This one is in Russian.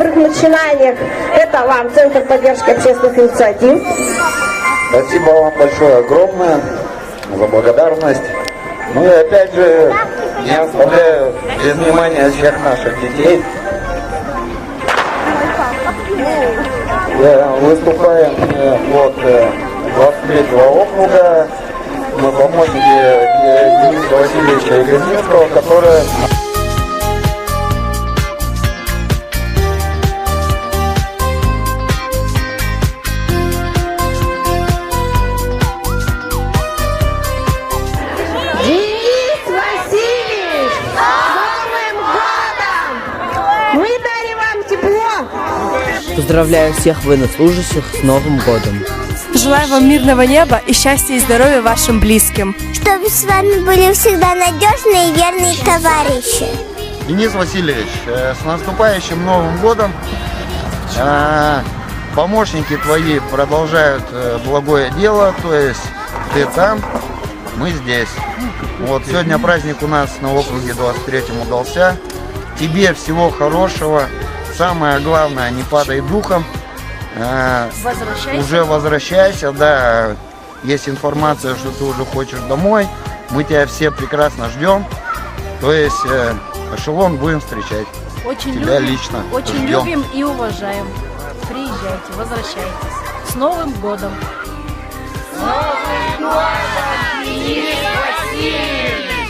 добрых начинаниях. Это вам Центр поддержки общественных инициатив. Спасибо вам большое, огромное за благодарность. Ну и опять же, не оставляю без внимания всех наших детей. Выступаем от 23-го округа. Мы помощники Дениса Васильевича Игорницкого, который... Денис Васильевич, с Новым годом! Мы дарим вам тепло! Поздравляю всех военнослужащих с Новым годом! Желаю вам мирного неба и счастья и здоровья вашим близким. Чтобы с вами были всегда надежные и верные товарищи. Денис Васильевич, с наступающим Новым годом! Помощники твои продолжают благое дело, то есть ты там, мы здесь. Вот сегодня праздник у нас на округе 23-м удался. Тебе всего хорошего. Самое главное, не падай духом. Уже возвращайся, да. Есть информация, что ты уже хочешь домой. Мы тебя все прекрасно ждем. То есть эшелон будем встречать. Очень тебя любим, лично очень ждем. любим и уважаем. Приезжайте, возвращайтесь. С Новым годом! С Новым годом, Денис Васильевич!